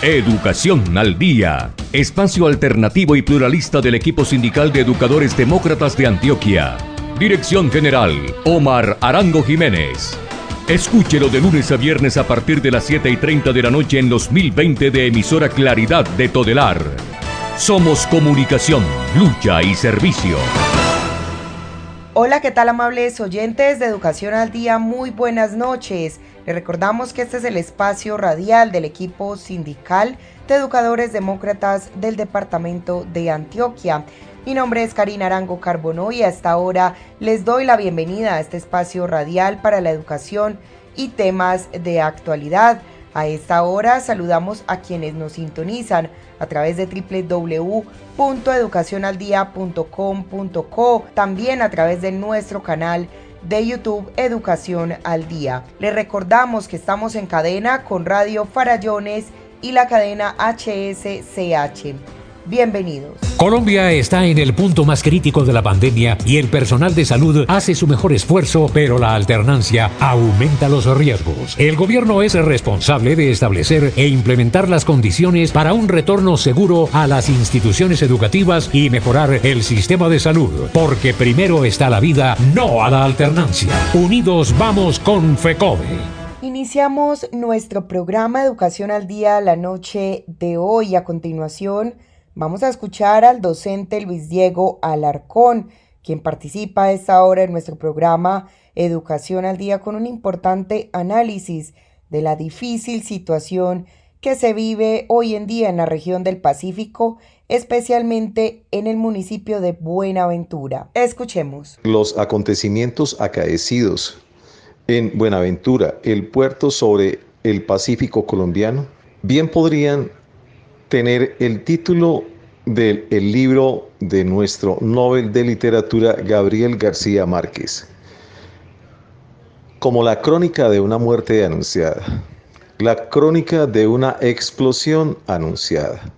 Educación al Día, espacio alternativo y pluralista del equipo sindical de educadores demócratas de Antioquia. Dirección General, Omar Arango Jiménez. Escúchelo de lunes a viernes a partir de las 7:30 de la noche en los 1020 de emisora Claridad de Todelar. Somos comunicación, lucha y servicio. Hola, ¿qué tal, amables oyentes de Educación al Día? Muy buenas noches. Les recordamos que este es el espacio radial del equipo sindical de educadores demócratas del departamento de Antioquia. Mi nombre es Karina Arango Carbonó y a esta hora les doy la bienvenida a este espacio radial para la educación y temas de actualidad. A esta hora saludamos a quienes nos sintonizan a través de www.educacionaldia.com.co, también a través de nuestro canal de YouTube Educación al Día. Les recordamos que estamos en cadena con Radio Farallones y la cadena HSCH. Bienvenidos. Colombia está en el punto más crítico de la pandemia y el personal de salud hace su mejor esfuerzo, pero la alternancia aumenta los riesgos. El gobierno es responsable de establecer e implementar las condiciones para un retorno seguro a las instituciones educativas y mejorar el sistema de salud, porque primero está la vida, no a la alternancia. Unidos vamos con FECODE. Iniciamos nuestro programa Educación al Día la noche de hoy. A continuación, vamos a escuchar al docente Luis Diego Alarcón, quien participa a esta hora en nuestro programa Educación al Día con un importante análisis de la difícil situación que se vive hoy en día en la región del Pacífico, especialmente en el municipio de Buenaventura. Escuchemos. Los acontecimientos acaecidos en Buenaventura, el puerto sobre el Pacífico colombiano, bien podrían tener el título del libro de nuestro Nobel de Literatura Gabriel García Márquez, como la crónica de una muerte anunciada, la crónica de una explosión anunciada.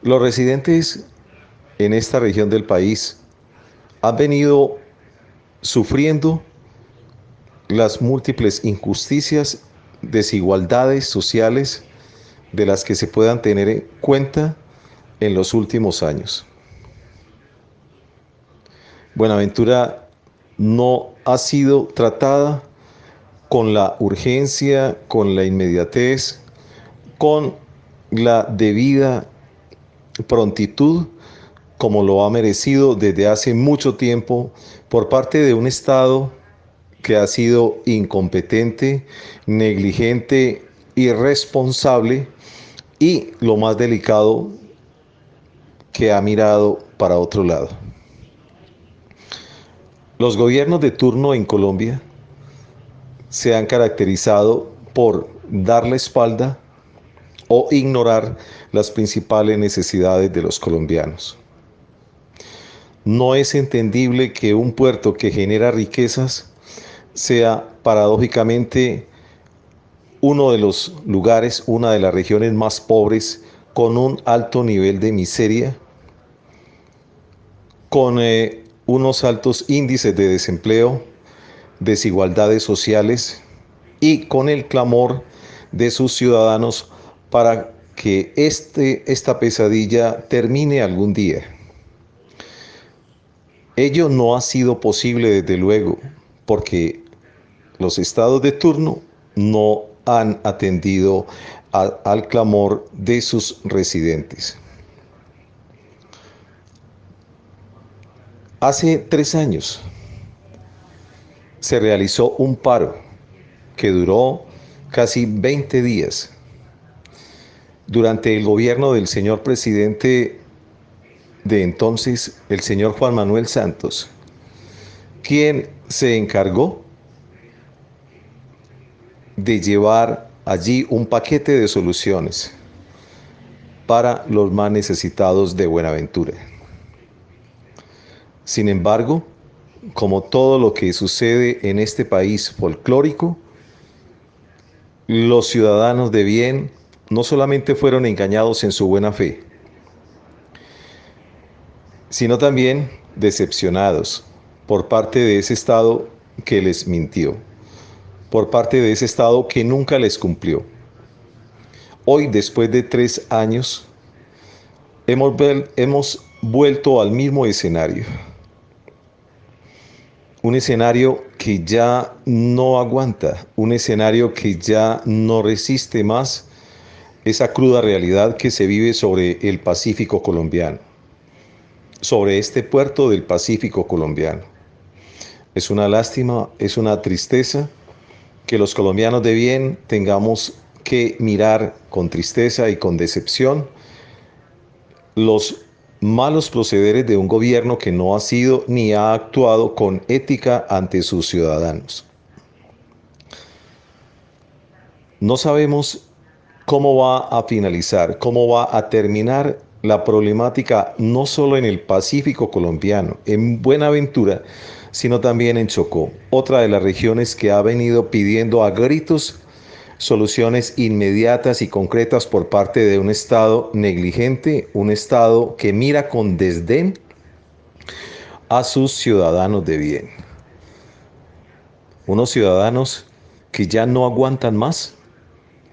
Los residentes en esta región del país han venido sufriendo las múltiples injusticias, desigualdades sociales de las que se puedan tener en cuenta en los últimos años. Buenaventura no ha sido tratada con la urgencia, con la inmediatez, con la debida prontitud, como lo ha merecido desde hace mucho tiempo por parte de un Estado que ha sido incompetente, negligente, irresponsable y, lo más delicado, que ha mirado para otro lado. Los gobiernos de turno en Colombia se han caracterizado por dar la espalda o ignorar las principales necesidades de los colombianos. No es entendible que un puerto que genera riquezas sea paradójicamente uno de los lugares, una de las regiones más pobres, con un alto nivel de miseria, con unos altos índices de desempleo, desigualdades sociales y con el clamor de sus ciudadanos para que esta pesadilla termine algún día. Ello no ha sido posible, desde luego, porque los estados de turno no han atendido al clamor de sus residentes. Hace 3 años se realizó un paro que duró casi 20 días durante el gobierno del señor presidente de entonces, el señor Juan Manuel Santos, quien se encargó de llevar allí un paquete de soluciones para los más necesitados de Buenaventura. Sin embargo, como todo lo que sucede en este país folclórico, los ciudadanos de bien no solamente fueron engañados en su buena fe, sino también decepcionados por parte de ese Estado que les mintió, por parte de ese Estado que nunca les cumplió. hoy, después de 3 años, hemos vuelto al mismo escenario. Un escenario que ya no aguanta, un escenario que ya no resiste más esa cruda realidad que se vive sobre el Pacífico colombiano, sobre este puerto del Pacífico colombiano. Es una lástima, es una tristeza que los colombianos de bien tengamos que mirar con tristeza y con decepción los malos procederes de un gobierno que no ha sido ni ha actuado con ética ante sus ciudadanos. No sabemos cómo va a finalizar, cómo va a terminar la problemática no solo en el Pacífico colombiano, en Buenaventura, sino también en Chocó, otra de las regiones que ha venido pidiendo a gritos soluciones inmediatas y concretas por parte de un Estado negligente, un Estado que mira con desdén a sus ciudadanos de bien. Unos ciudadanos que ya no aguantan más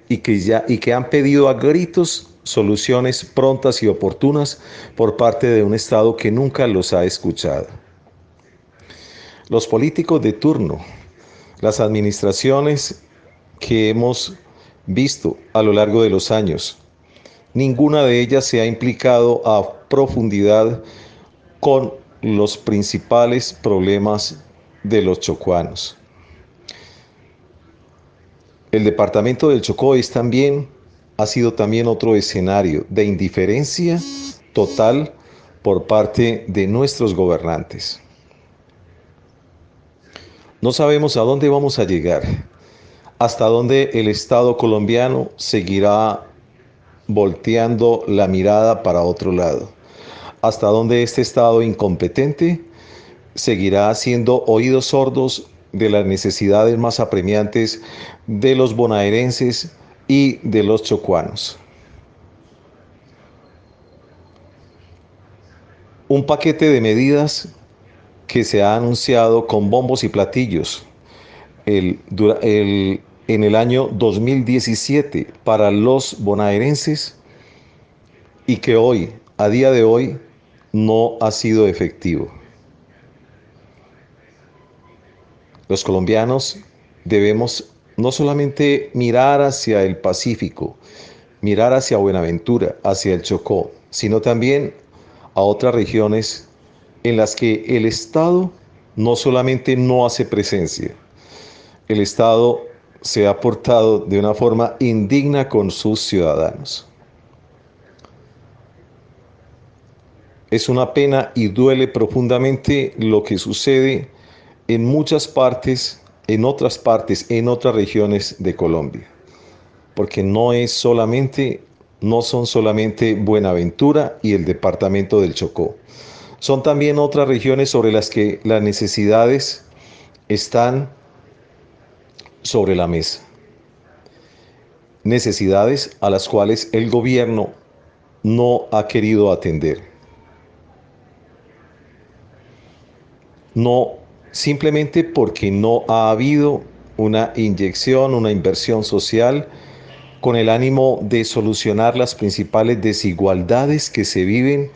y que han pedido a gritos soluciones prontas y oportunas por parte de un Estado que nunca los ha escuchado. Los políticos de turno, las administraciones que hemos visto a lo largo de los años, ninguna de ellas se ha implicado a profundidad con los principales problemas de los chocuanos. El departamento del Chocó ha sido también otro escenario de indiferencia total por parte de nuestros gobernantes. No sabemos a dónde vamos a llegar, hasta dónde el Estado colombiano seguirá volteando la mirada para otro lado, hasta dónde este Estado incompetente seguirá haciendo oídos sordos de las necesidades más apremiantes de los bonaerenses y de los chocuanos. Un paquete de medidas que se ha anunciado con bombos y platillos en el año 2017 para los bonaerenses y que hoy, a día de hoy, no ha sido efectivo. Los colombianos debemos no solamente mirar hacia el Pacífico, mirar hacia Buenaventura, hacia el Chocó, sino también a otras regiones en las que el Estado no solamente no hace presencia, el Estado se ha portado de una forma indigna con sus ciudadanos. Es una pena y duele profundamente lo que sucede en muchas partes, en otras regiones de Colombia, porque no son solamente Buenaventura y el departamento del Chocó. Son también otras regiones sobre las que las necesidades están sobre la mesa. Necesidades a las cuales el gobierno no ha querido atender. No simplemente porque no ha habido una inyección, una inversión social con el ánimo de solucionar las principales desigualdades que se viven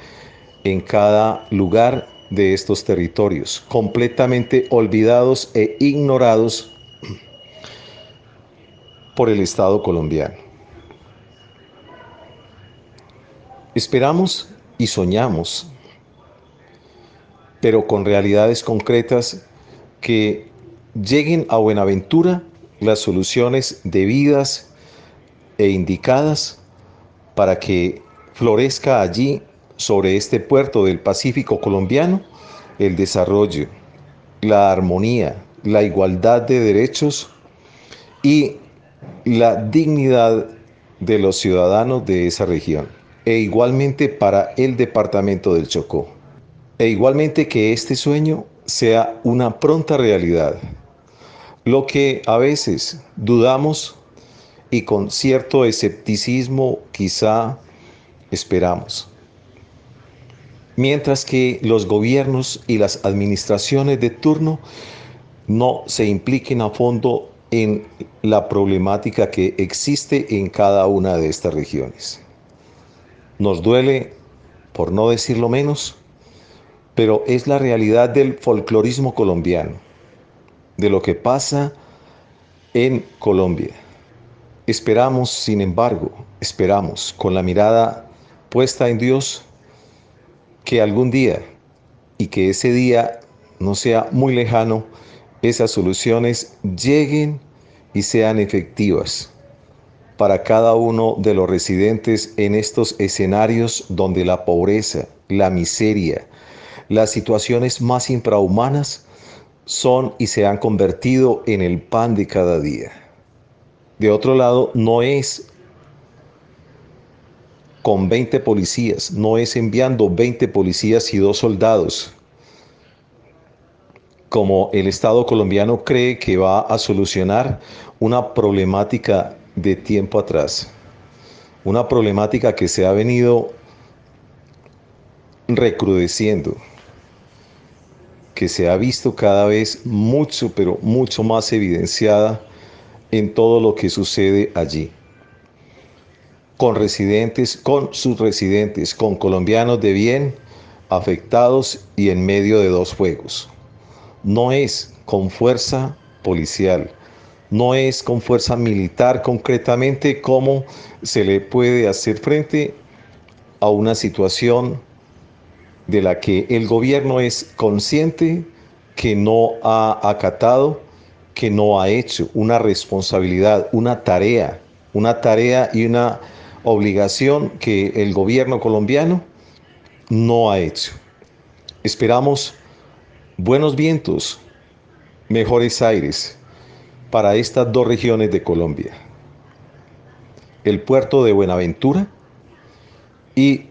en cada lugar de estos territorios, completamente olvidados e ignorados por el Estado colombiano. Esperamos y soñamos, pero con realidades concretas, que lleguen a Buenaventura las soluciones debidas e indicadas para que florezca allí, sobre este puerto del Pacífico colombiano, el desarrollo, la armonía, la igualdad de derechos y la dignidad de los ciudadanos de esa región, e igualmente para el departamento del Chocó, e igualmente que este sueño sea una pronta realidad. Lo que a veces dudamos y con cierto escepticismo quizá esperamos. Mientras que los gobiernos y las administraciones de turno no se impliquen a fondo en la problemática que existe en cada una de estas regiones. Nos duele, por no decirlo menos, pero es la realidad del folclorismo colombiano, de lo que pasa en Colombia. Esperamos, sin embargo, esperamos con la mirada puesta en Dios que algún día, y que ese día no sea muy lejano, esas soluciones lleguen y sean efectivas para cada uno de los residentes en estos escenarios donde la pobreza, la miseria, las situaciones más infrahumanas son y se han convertido en el pan de cada día. De otro lado, no es con 20 policías, no es enviando 20 policías y 2 soldados, como el Estado colombiano cree que va a solucionar una problemática de tiempo atrás, una problemática que se ha venido recrudeciendo, que se ha visto cada vez mucho, pero mucho más evidenciada en todo lo que sucede allí. Con residentes, con subresidentes, con colombianos de bien, afectados y en medio de 2 fuegos. No es con fuerza policial, no es con fuerza militar concretamente como se le puede hacer frente a una situación de la que el gobierno es consciente que no ha acatado, que no ha hecho una responsabilidad, una tarea y una obligación que el gobierno colombiano no ha hecho. Esperamos buenos vientos, mejores aires para estas 2 regiones de Colombia, el puerto de Buenaventura y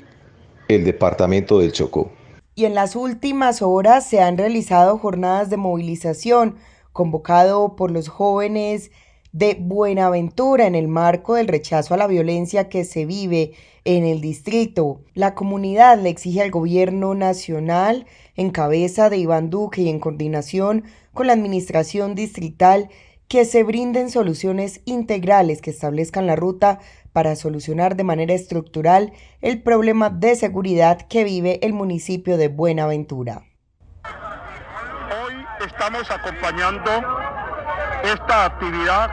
el departamento del Chocó. Y en las últimas horas se han realizado jornadas de movilización convocado por los jóvenes de Buenaventura en el marco del rechazo a la violencia que se vive en el distrito. La comunidad le exige al gobierno nacional, en cabeza de Iván Duque y en coordinación con la administración distrital, que se brinden soluciones integrales que establezcan la ruta para solucionar de manera estructural el problema de seguridad que vive el municipio de Buenaventura. Hoy estamos acompañando esta actividad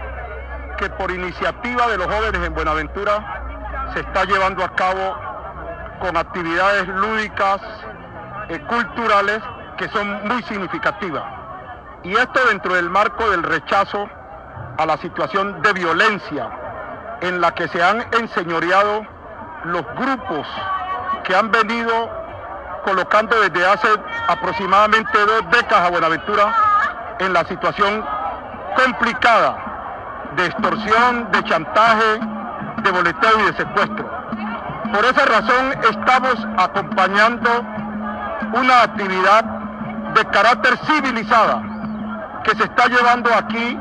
que por iniciativa de los jóvenes en Buenaventura se está llevando a cabo con actividades lúdicas, culturales, que son muy significativas. Y esto dentro del marco del rechazo a la situación de violencia en la que se han enseñoreado los grupos que han venido colocando desde hace aproximadamente 2 décadas a Buenaventura en la situación complicada de extorsión, de chantaje, de boleteo y de secuestro. Por esa razón estamos acompañando una actividad de carácter civilizada que se está llevando aquí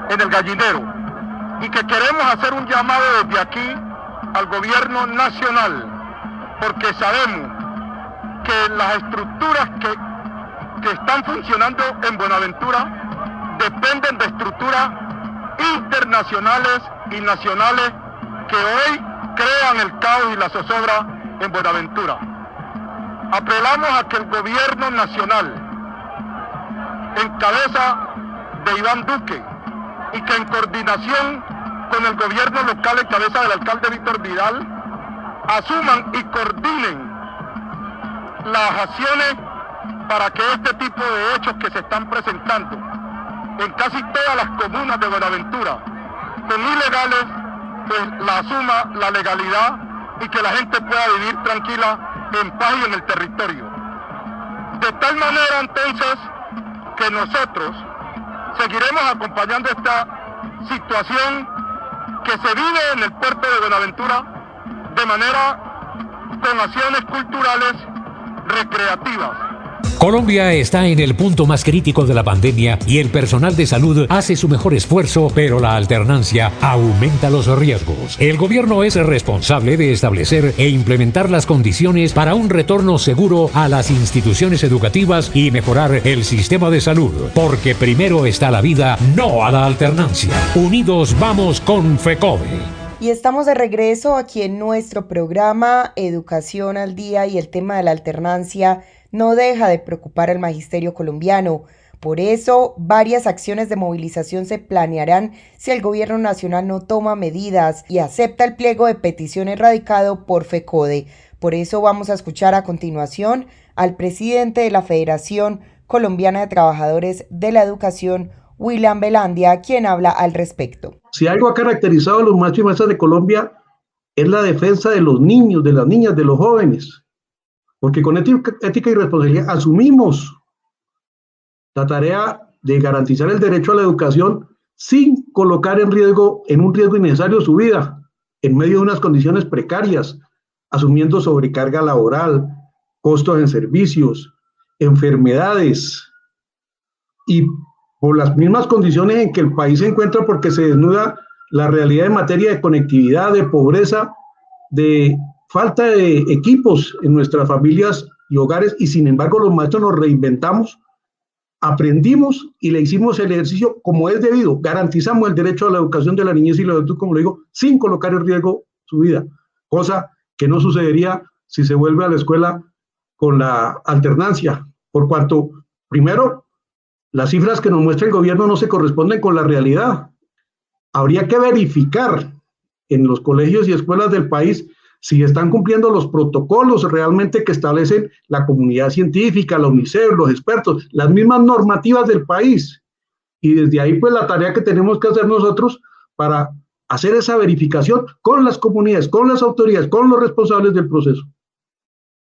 en el Gallinero y que queremos hacer un llamado desde aquí al gobierno nacional, porque sabemos que las estructuras que están funcionando en Buenaventura dependen de estructuras internacionales y nacionales que hoy crean el caos y la zozobra en Buenaventura. Apelamos a que el gobierno nacional, en cabeza de Iván Duque, y que en coordinación con el gobierno local en cabeza del alcalde Víctor Vidal, asuman y coordinen las acciones para que este tipo de hechos que se están presentando en casi todas las comunas de Buenaventura son ilegales, pues la asuma la legalidad y que la gente pueda vivir tranquila, en paz y en el territorio. De tal manera entonces que nosotros seguiremos acompañando esta situación que se vive en el puerto de Buenaventura de manera con acciones culturales recreativas, Colombia está en el punto más crítico de la pandemia y el personal de salud hace su mejor esfuerzo, pero la alternancia aumenta los riesgos. El gobierno es responsable de establecer e implementar las condiciones para un retorno seguro a las instituciones educativas y mejorar el sistema de salud, porque primero está la vida, no a la alternancia. Unidos vamos con FECODE. Y estamos de regreso aquí en nuestro programa Educación al Día, y el tema de la alternancia no deja de preocupar al magisterio colombiano. Por eso, varias acciones de movilización se planearán si el gobierno nacional no toma medidas y acepta el pliego de peticiones radicado por FECODE. Por eso vamos a escuchar a continuación al presidente de la Federación Colombiana de Trabajadores de la Educación, William Velandia, quien habla al respecto. Si algo ha caracterizado a los maestros y maestras de Colombia es la defensa de los niños, de las niñas, de los jóvenes, porque con ética y responsabilidad asumimos la tarea de garantizar el derecho a la educación sin colocar en un riesgo innecesario su vida, en medio de unas condiciones precarias, asumiendo sobrecarga laboral, costos en servicios, enfermedades, y por las mismas condiciones en que el país se encuentra, porque se desnuda la realidad en materia de conectividad, de pobreza, de falta de equipos en nuestras familias y hogares, y sin embargo los maestros nos reinventamos, aprendimos y le hicimos el ejercicio como es debido, garantizamos el derecho a la educación de la niñez y la juventud, como lo digo, sin colocar en riesgo su vida, cosa que no sucedería si se vuelve a la escuela con la alternancia, por cuanto, primero, las cifras que nos muestra el gobierno no se corresponden con la realidad. Habría que verificar en los colegios y escuelas del país si están cumpliendo los protocolos realmente que establecen la comunidad científica, la UNICEF, los expertos, las mismas normativas del país. Y desde ahí, pues, la tarea que tenemos que hacer nosotros para hacer esa verificación con las comunidades, con las autoridades, con los responsables del proceso.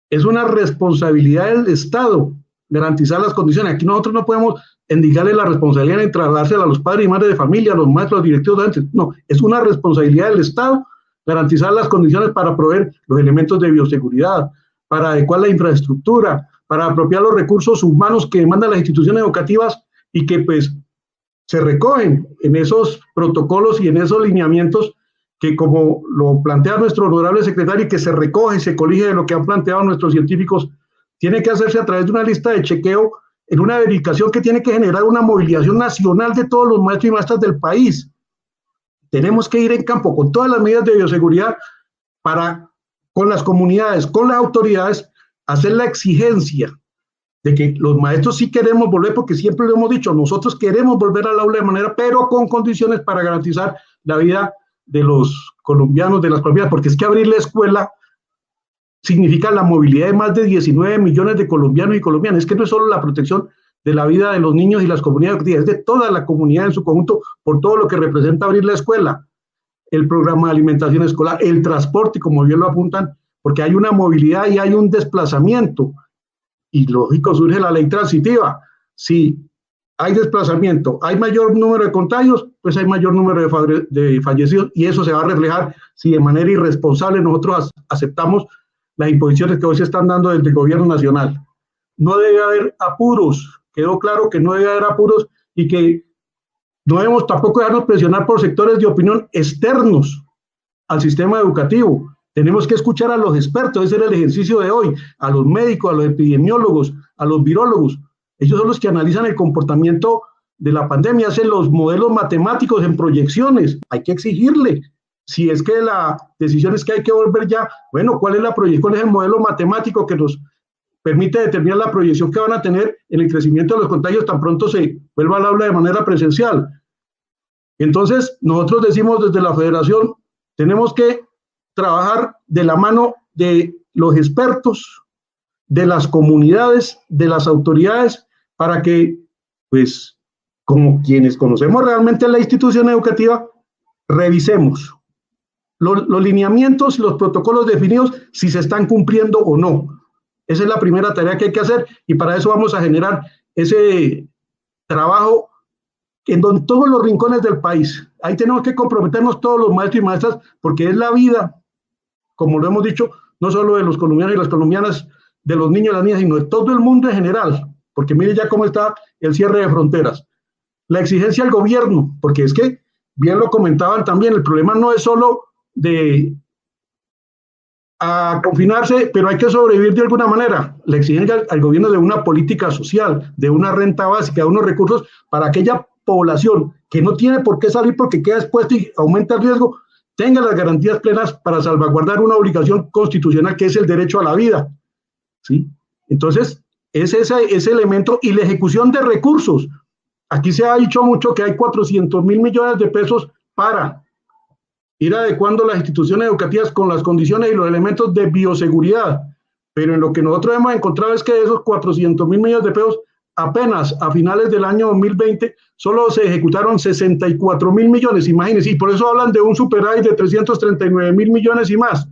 Es una responsabilidad del Estado garantizar las condiciones. Aquí nosotros no podemos indicarle la responsabilidad de trasladársela a los padres y madres de familia, a los maestros, a los directivos docentes. No, es una responsabilidad del Estado garantizar las condiciones para proveer los elementos de bioseguridad, para adecuar la infraestructura, para apropiar los recursos humanos que demandan las instituciones educativas y que, pues, se recogen en esos protocolos y en esos lineamientos que, como lo plantea nuestro honorable secretario, y que se recoge y se colige de lo que han planteado nuestros científicos, tiene que hacerse a través de una lista de chequeo, en una verificación que tiene que generar una movilización nacional de todos los maestros y maestras del país. Tenemos que ir en campo con todas las medidas de bioseguridad para, con las comunidades, con las autoridades, hacer la exigencia de que los maestros sí queremos volver, porque siempre lo hemos dicho, nosotros queremos volver al aula de manera, pero con condiciones para garantizar la vida de los colombianos, de las colombianas, porque es que abrir la escuela significa la movilidad de más de 19 millones de colombianos y colombianas. Es que no es solo la protección de la vida de los niños y las comunidades, es de toda la comunidad en su conjunto, por todo lo que representa abrir la escuela, el programa de alimentación escolar, el transporte, como bien lo apuntan, porque hay una movilidad y hay un desplazamiento, y lógico surge la ley transitiva. Si hay desplazamiento, hay mayor número de contagios, pues hay mayor número de fallecidos, y eso se va a reflejar si de manera irresponsable nosotros aceptamos las imposiciones que hoy se están dando desde el gobierno nacional. No debe haber apuros, quedó claro que no debe haber apuros, y que no debemos tampoco dejarnos presionar por sectores de opinión externos al sistema educativo. Tenemos que escuchar a los expertos, ese era el ejercicio de hoy, a los médicos, a los epidemiólogos, a los virólogos. Ellos son los que analizan el comportamiento de la pandemia, hacen los modelos matemáticos en proyecciones. Hay que exigirle. Si es que la decisión es que hay que volver ya, bueno, ¿cuál es la proyección? ¿Cuál es el modelo matemático que nos permite determinar la proyección que van a tener en el crecimiento de los contagios tan pronto se vuelva al aula de manera presencial? Entonces, nosotros decimos desde la Federación, tenemos que trabajar de la mano de los expertos, de las comunidades, de las autoridades, para que, pues, como quienes conocemos realmente la institución educativa, revisemos los lineamientos y los protocolos definidos, si se están cumpliendo o no. Esa es la primera tarea que hay que hacer, y para eso vamos a generar ese trabajo en todos los rincones del país. Ahí tenemos que comprometernos todos los maestros y maestras, porque es la vida, como lo hemos dicho, no solo de los colombianos y las colombianas, de los niños y las niñas, sino de todo el mundo en general, porque mire ya cómo está el cierre de fronteras. La exigencia al gobierno, porque es que, bien lo comentaban también, el problema no es solo de confinarse, pero hay que sobrevivir de alguna manera. La exigencia al gobierno de una política social, de una renta básica, de unos recursos para aquella población que no tiene por qué salir porque queda expuesta y aumenta el riesgo, tenga las garantías plenas para salvaguardar una obligación constitucional que es el derecho a la vida, ¿sí? Entonces, es ese elemento y la ejecución de recursos. Aquí se ha dicho mucho que hay 400.000 millones de pesos para ir adecuando las instituciones educativas con las condiciones y los elementos de bioseguridad, pero en lo que nosotros hemos encontrado es que de esos 400.000 millones de pesos, apenas a finales del año 2020, solo se ejecutaron 64.000 millones, imagínense, y por eso hablan de un superávit de 339.000 millones y más.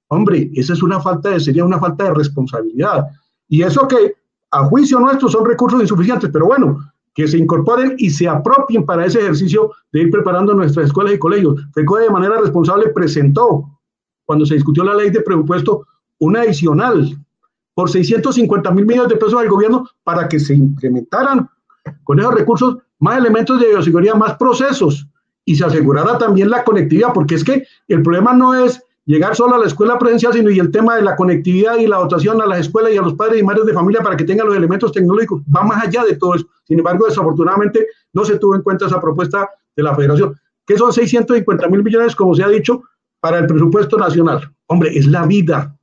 Hombre, esa es sería una falta de responsabilidad. Y eso que, a juicio nuestro, son recursos insuficientes, pero bueno, que se incorporen y se apropien para ese ejercicio de ir preparando nuestras escuelas y colegios. FECODE de manera responsable presentó, cuando se discutió la ley de presupuesto, una adicional por 650.000 millones de pesos al gobierno para que se implementaran con esos recursos más elementos de bioseguridad, más procesos, y se asegurara también la conectividad, porque es que el problema no es llegar solo a la escuela presencial, sino y el tema de la conectividad y la dotación a las escuelas y a los padres y madres de familia para que tengan los elementos tecnológicos, va más allá de todo eso. Sin embargo, desafortunadamente, no se tuvo en cuenta esa propuesta de la Federación, que son 650.000 millones, como se ha dicho, para el presupuesto nacional. Hombre, es la vida,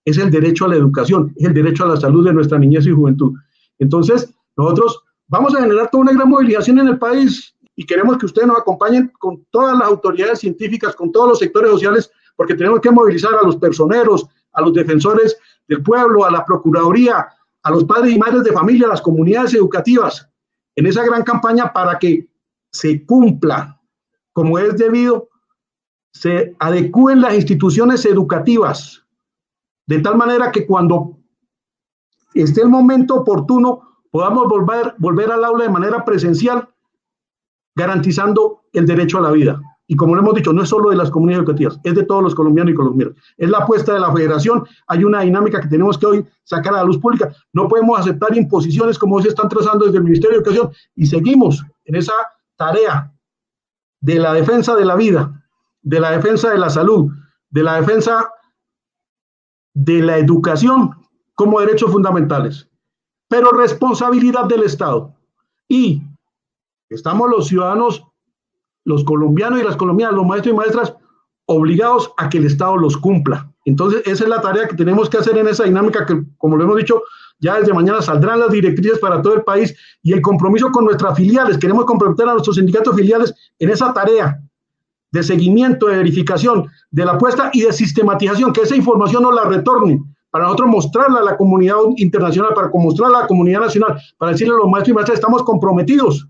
es el derecho a la educación, es el derecho a la salud de nuestra niñez y juventud. Entonces, nosotros vamos a generar toda una gran movilización en el país y queremos que ustedes nos acompañen con todas las autoridades científicas, con todos los sectores sociales, porque tenemos que movilizar a los personeros, a los defensores del pueblo, a la Procuraduría, a los padres y madres de familia, a las comunidades educativas, en esa gran campaña para que se cumpla como es debido, se adecúen las instituciones educativas, de tal manera que cuando esté el momento oportuno podamos volver al aula de manera presencial, garantizando el derecho a la vida. Y como lo hemos dicho, no es solo de las comunidades educativas, es de todos los colombianos y colombianas. Es la apuesta de la Federación, hay una dinámica que tenemos que hoy sacar a la luz pública. No podemos aceptar imposiciones como se están trazando desde el Ministerio de Educación y seguimos en esa tarea de la defensa de la vida, de la defensa de la salud, de la defensa de la educación como derechos fundamentales, pero responsabilidad del Estado. Y estamos los ciudadanos, los colombianos y las colombianas, los maestros y maestras, obligados a que el Estado los cumpla. Entonces, esa es la tarea que tenemos que hacer en esa dinámica que, como lo hemos dicho, ya desde mañana saldrán las directrices para todo el país y el compromiso con nuestras filiales. Queremos comprometer a nuestros sindicatos filiales en esa tarea de seguimiento, de verificación, de la apuesta y de sistematización, que esa información nos la retorne para nosotros mostrarla a la comunidad internacional, para mostrarla a la comunidad nacional, para decirle a los maestros y maestras, estamos comprometidos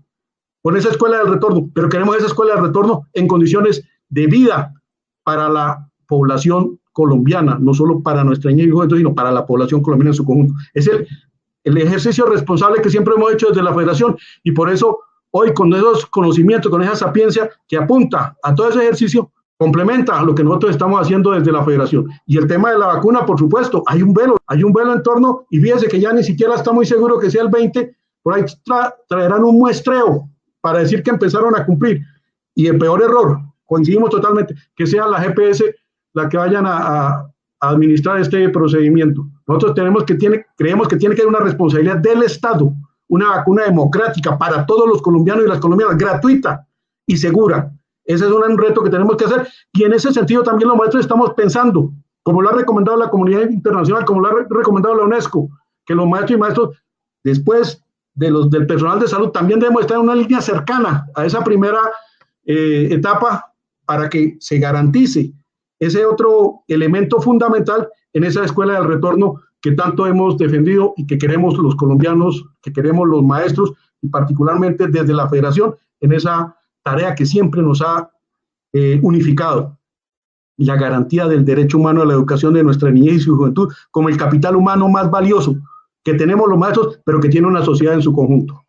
con esa escuela del retorno, pero queremos esa escuela del retorno en condiciones de vida para la población colombiana, no solo para nuestra niña y juventud, sino para la población colombiana en su conjunto. Es el ejercicio responsable que siempre hemos hecho desde la Federación y por eso hoy con esos conocimientos, con esa sapiencia que apunta a todo ese ejercicio, complementa a lo que nosotros estamos haciendo desde la Federación. Y el tema de la vacuna, por supuesto, hay un velo en torno y fíjense que ya ni siquiera está muy seguro que sea el 20, por ahí traerán un muestreo para decir que empezaron a cumplir. Y el peor error, coincidimos totalmente, que sea la GPS la que vayan a administrar este procedimiento. Nosotros creemos que tiene que haber una responsabilidad del Estado, una vacuna democrática para todos los colombianos y las colombianas, gratuita y segura. Ese es un reto que tenemos que hacer y en ese sentido también los maestros estamos pensando, como lo ha recomendado la comunidad internacional, como lo ha recomendado la UNESCO, que los maestros y maestros después del personal de salud también debemos estar en una línea cercana a esa primera etapa para que se garantice ese otro elemento fundamental en esa escuela del retorno que tanto hemos defendido y que queremos los colombianos, que queremos los maestros y particularmente desde la Federación en esa tarea que siempre nos ha unificado, la garantía del derecho humano a la educación de nuestra niñez y su juventud como el capital humano más valioso que tenemos los maestros, pero que tiene una sociedad en su conjunto.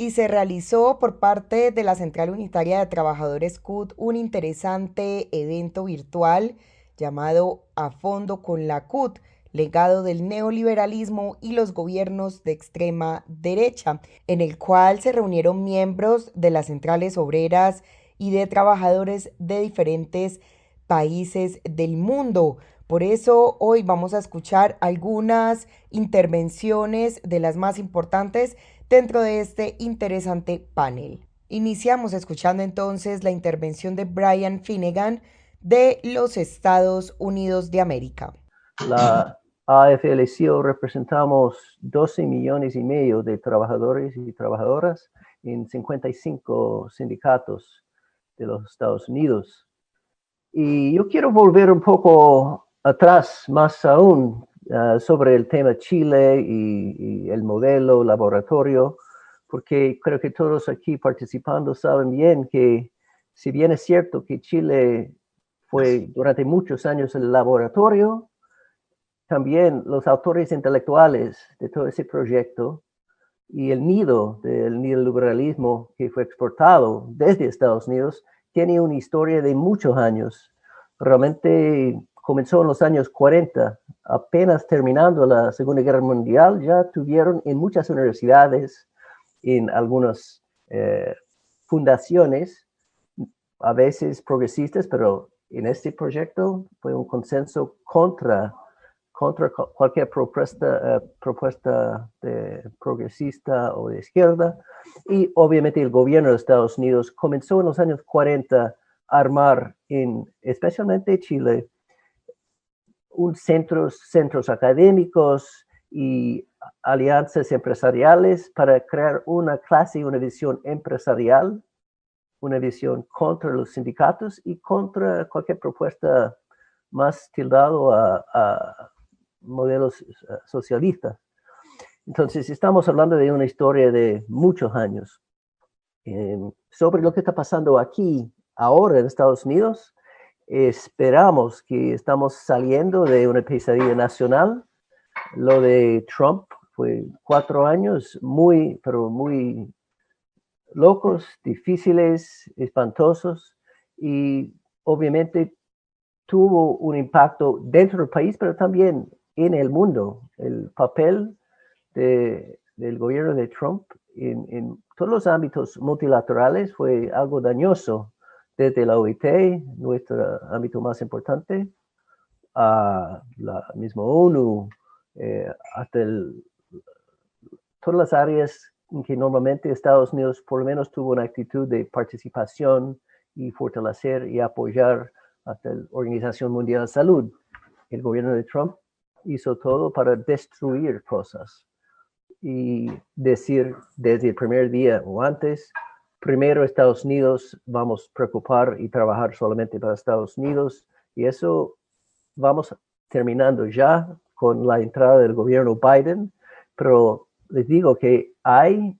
Y se realizó por parte de la Central Unitaria de Trabajadores CUT un interesante evento virtual llamado A Fondo con la CUT, legado del neoliberalismo y los gobiernos de extrema derecha, en el cual se reunieron miembros de las centrales obreras y de trabajadores de diferentes países del mundo. Por eso hoy vamos a escuchar algunas intervenciones de las más importantes dentro de este interesante panel. Iniciamos escuchando entonces la intervención de Brian Finnegan de los Estados Unidos de América. La AFL-CIO representamos 12 millones y medio de trabajadores y trabajadoras en 55 sindicatos de los Estados Unidos. Y yo quiero volver un poco atrás, más aún, sobre el tema Chile y el modelo laboratorio, porque creo que todos aquí participando saben bien que si bien es cierto que Chile fue durante muchos años el laboratorio, también los autores intelectuales de todo ese proyecto y el nido del neoliberalismo que fue exportado desde Estados Unidos tiene una historia de muchos años. Realmente comenzó en los años 40, apenas terminando la Segunda Guerra Mundial, ya tuvieron en muchas universidades, en algunas fundaciones, a veces progresistas, pero en este proyecto fue un consenso contra cualquier propuesta de progresista o de izquierda. Y obviamente el gobierno de Estados Unidos comenzó en los años 40 a armar, especialmente Chile, centros académicos y alianzas empresariales para crear una clase y una visión empresarial, una visión contra los sindicatos y contra cualquier propuesta más tildado a modelos socialistas. Entonces, estamos hablando de una historia de muchos años. Sobre lo que está pasando aquí, ahora en Estados Unidos, esperamos que estamos saliendo de una pesadilla nacional. Lo de Trump fue 4 años muy locos, difíciles, espantosos, y obviamente tuvo un impacto dentro del país, pero también en el mundo. El papel del gobierno de Trump en todos los ámbitos multilaterales fue algo dañoso, desde la OIT, nuestro ámbito más importante, a la misma ONU, hasta todas las áreas en que normalmente Estados Unidos por lo menos tuvo una actitud de participación y fortalecer y apoyar hasta la Organización Mundial de la Salud. El gobierno de Trump hizo todo para destruir cosas y decir desde el primer día o antes, primero Estados Unidos, vamos a preocupar y trabajar solamente para Estados Unidos, y eso vamos terminando ya con la entrada del gobierno Biden, pero les digo que hay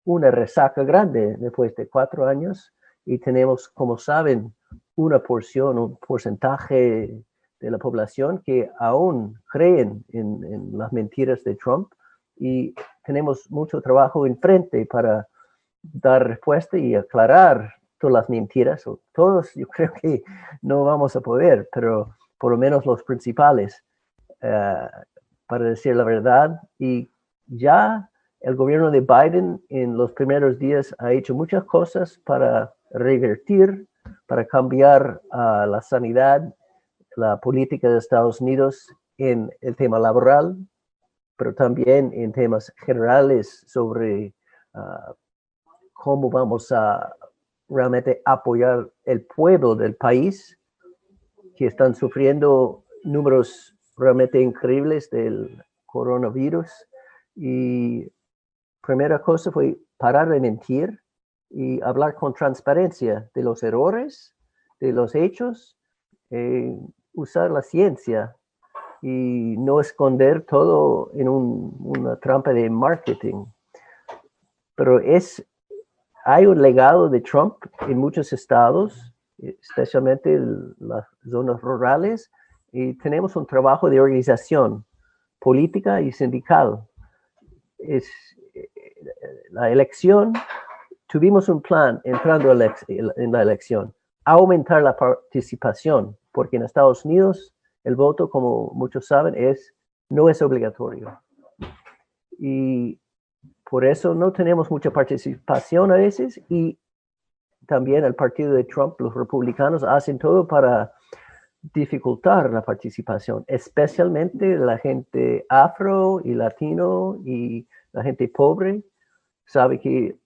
una resaca grande después de 4 años y tenemos, como saben, una porción, un porcentaje de la población que aún creen en las mentiras de Trump, y tenemos mucho trabajo enfrente para dar respuesta y aclarar todas las mentiras. Todos yo creo que no vamos a poder, pero por lo menos los principales, para decir la verdad. Y ya el gobierno de Biden en los primeros días ha hecho muchas cosas para revertir, para cambiar la sanidad, la política de Estados Unidos en el tema laboral, pero también en temas generales sobre cómo vamos a realmente apoyar el pueblo del país, que están sufriendo números realmente increíbles del coronavirus. Y primera cosa fue parar de mentir y hablar con transparencia de los errores, de los hechos, usar la ciencia y no esconder todo en una trampa de marketing. Pero hay un legado de Trump en muchos estados, especialmente en las zonas rurales, y tenemos un trabajo de organización política y sindical. La elección, tuvimos un plan entrando en la elección, aumentar la participación, porque en Estados Unidos el voto, como muchos saben, es no es obligatorio. Y por eso no tenemos mucha participación a veces, y también el partido de Trump, los republicanos, hacen todo para dificultar la participación, especialmente la gente afro y latino y la gente pobre. Sabe que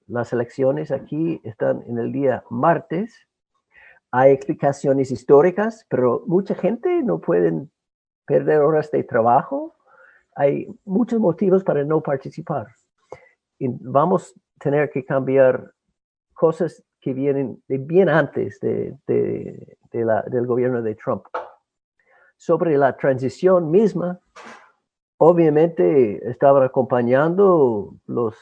las elecciones aquí están en el día martes. Hay explicaciones históricas, pero mucha gente no puede perder horas de trabajo. Hay muchos motivos para no participar. Y vamos a tener que cambiar cosas que vienen de bien antes del gobierno de Trump. Sobre la transición misma, obviamente estaban acompañando los,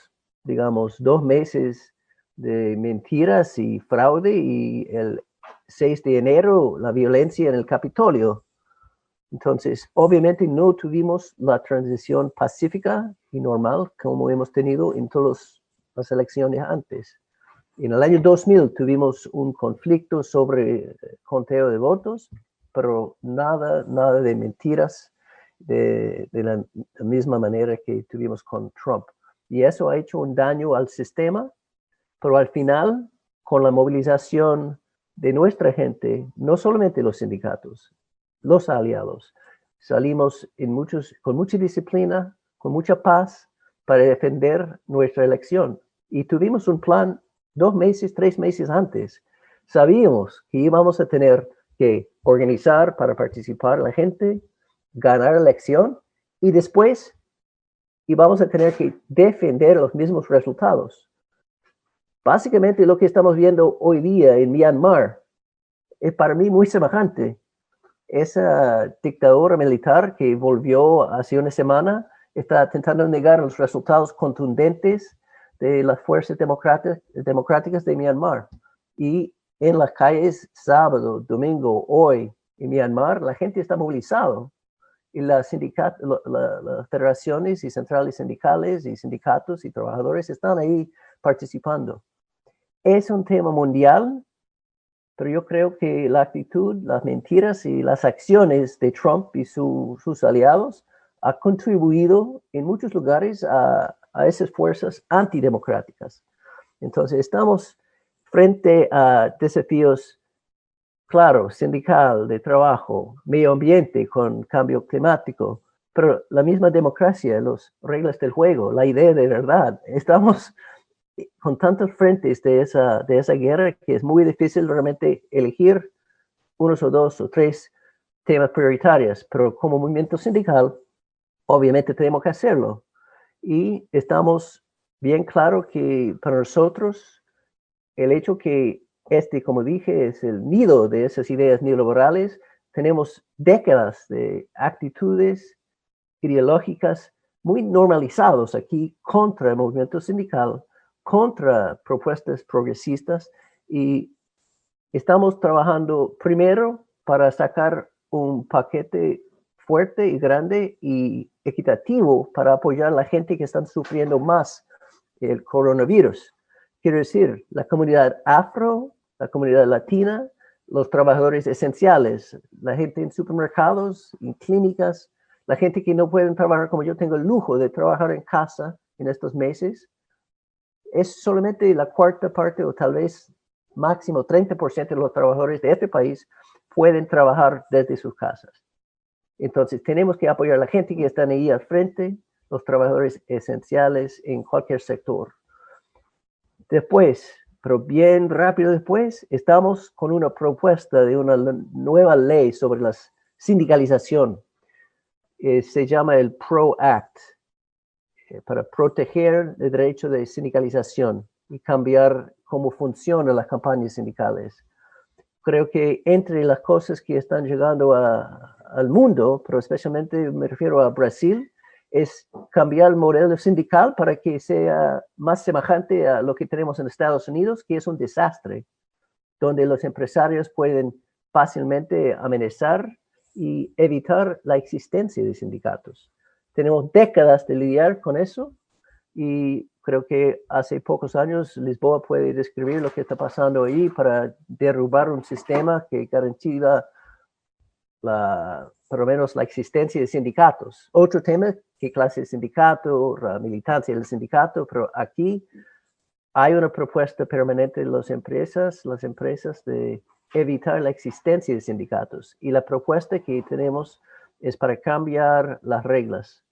digamos, 2 meses de mentiras y fraude, y el 6 de enero la violencia en el Capitolio. Entonces, obviamente no tuvimos la transición pacífica y normal como hemos tenido en todas las elecciones antes. En el año 2000 tuvimos un conflicto sobre conteo de votos, pero nada de mentiras de la misma manera que tuvimos con Trump. Y eso ha hecho un daño al sistema, pero al final, con la movilización de nuestra gente, no solamente los sindicatos, los aliados, salimos con mucha disciplina, con mucha paz, para defender nuestra elección. Y tuvimos un plan 2 meses, 3 meses antes. Sabíamos que íbamos a tener que organizar para participar la gente, ganar la elección, y después íbamos a tener que defender los mismos resultados. Básicamente lo que estamos viendo hoy día en Myanmar es para mí muy semejante. Esa dictadura militar que volvió hace una semana está intentando negar los resultados contundentes de las fuerzas democráticas de Myanmar. Y en las calles, sábado, domingo, hoy, en Myanmar, la gente está movilizada. Y las federaciones y centrales sindicales y sindicatos y trabajadores están ahí participando. Es un tema mundial, pero yo creo que la actitud, las mentiras y las acciones de Trump y sus aliados ha contribuido en muchos lugares a esas fuerzas antidemocráticas. Entonces, estamos frente a desafíos claros, sindical, de trabajo, medio ambiente con cambio climático, pero la misma democracia, las reglas del juego, la idea de verdad. Estamos con tantos frentes de esa guerra que es muy difícil realmente elegir unos o 2 o 3 temas prioritarios, pero como movimiento sindical, obviamente tenemos que hacerlo. Y estamos bien claro que para nosotros el hecho que como dije, es el nido de esas ideas neoliberales. Tenemos décadas de actitudes ideológicas muy normalizados aquí contra el movimiento sindical, contra propuestas progresistas, y estamos trabajando primero para sacar un paquete fuerte y grande y equitativo para apoyar a la gente que están sufriendo más el coronavirus. Quiero decir, la comunidad afro, la comunidad latina, los trabajadores esenciales, la gente en supermercados, en clínicas, la gente que no puede trabajar como yo tengo el lujo de trabajar en casa en estos meses. Es solamente la cuarta parte o tal vez máximo 30% de los trabajadores de este país pueden trabajar desde sus casas. Entonces tenemos que apoyar a la gente que está ahí al frente, los trabajadores esenciales en cualquier sector. Después, pero bien rápido después, estamos con una propuesta de una nueva ley sobre la sindicalización. Se llama el PRO Act, para proteger el derecho de sindicalización y cambiar cómo funcionan las campañas sindicales. Creo que entre las cosas que están llegando al mundo, pero especialmente me refiero a Brasil, es cambiar el modelo sindical para que sea más semejante a lo que tenemos en Estados Unidos, que es un desastre, donde los empresarios pueden fácilmente amenazar y evitar la existencia de sindicatos. Tenemos décadas de lidiar con eso, y creo que hace pocos años Lisboa puede describir lo que está pasando ahí para derrubar un sistema que garantiza la por lo menos la existencia de sindicatos. Otro tema, qué clase de sindicato, la militancia del sindicato, pero aquí hay una propuesta permanente de las empresas de evitar la existencia de sindicatos. Y la propuesta que tenemos es para cambiar las reglas.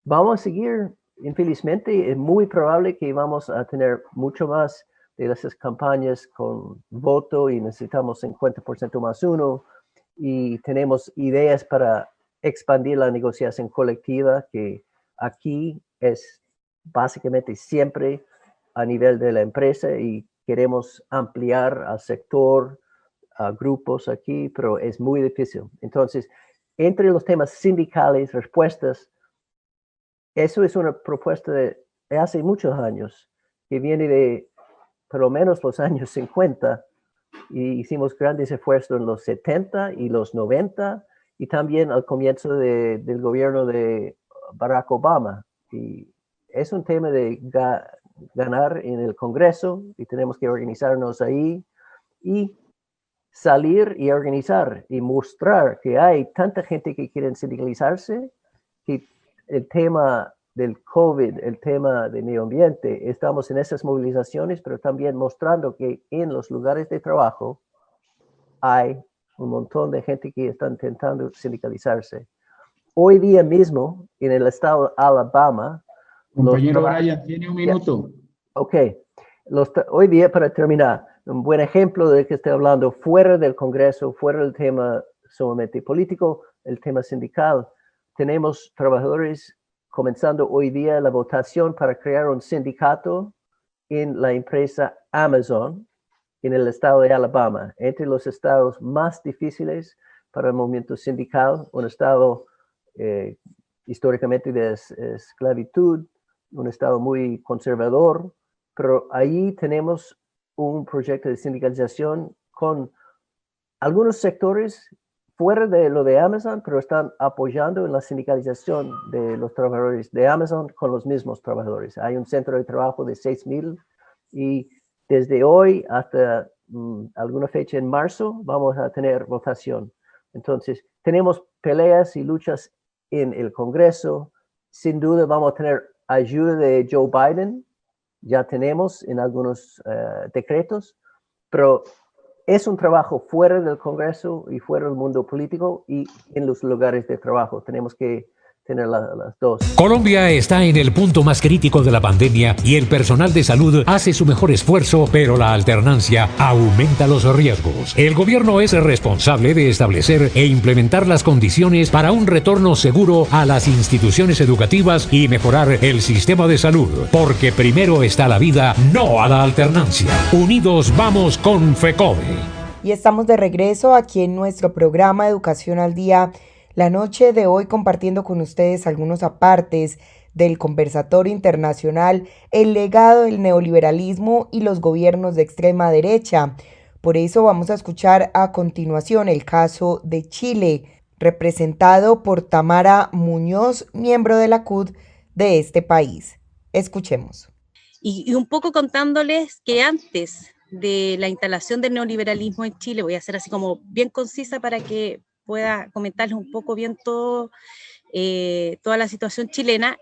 Vamos a seguir, infelizmente, es muy probable que vamos a tener mucho más de esas campañas con voto y necesitamos 50% más uno. Y tenemos ideas para expandir la negociación colectiva, que aquí es básicamente siempre a nivel de la empresa y queremos ampliar al sector, a grupos aquí, pero es muy difícil. Entonces, entre los temas sindicales, respuestas, eso es una propuesta de hace muchos años, que viene de por lo menos los años 50, y hicimos grandes esfuerzos en los 70 y los 90, y también al comienzo del gobierno de Barack Obama. Y es un tema de ganar en el Congreso, y tenemos que organizarnos ahí, y salir y organizar, y mostrar que hay tanta gente que quiere sindicalizarse, que el tema del COVID, el tema del medio ambiente, estamos en esas movilizaciones, pero también mostrando que en los lugares de trabajo hay un montón de gente que está intentando sindicalizarse. Hoy día mismo, en el estado de Alabama... Compañero Brian, tiene un minuto. Ok. Hoy día, para terminar, un buen ejemplo de que estoy hablando fuera del Congreso, fuera del tema sumamente político, el tema sindical. Tenemos trabajadores comenzando hoy día la votación para crear un sindicato en la empresa Amazon en el estado de Alabama, entre los estados más difíciles para el movimiento sindical, un estado históricamente de esclavitud, un estado muy conservador, pero ahí tenemos un proyecto de sindicalización con algunos sectores fuera de lo de Amazon, pero están apoyando en la sindicalización de los trabajadores de Amazon con los mismos trabajadores. Hay un centro de trabajo de 6,000 y desde hoy hasta alguna fecha en marzo vamos a tener votación. Entonces, tenemos peleas y luchas en el Congreso. Sin duda vamos a tener ayuda de Joe Biden. Ya tenemos en algunos decretos, pero es un trabajo fuera del Congreso y fuera del mundo político y en los lugares de trabajo. Tenemos que tener las dos. Colombia está en el punto más crítico de la pandemia y el personal de salud hace su mejor esfuerzo, pero la alternancia aumenta los riesgos. El gobierno es responsable de establecer e implementar las condiciones para un retorno seguro a las instituciones educativas y mejorar el sistema de salud, porque primero está la vida, no a la alternancia. Unidos vamos con FECODE. Y estamos de regreso aquí en nuestro programa Educación al Día. La noche de hoy compartiendo con ustedes algunos apartes del conversatorio internacional El legado del neoliberalismo y los gobiernos de extrema derecha. Por eso vamos a escuchar a continuación el caso de Chile, representado por Tamara Muñoz, miembro de la CUT de este país. Escuchemos. Y un poco contándoles que antes de la instalación del neoliberalismo en Chile, voy a ser así como bien concisa para que pueda comentarles un poco bien todo, toda la situación chilena.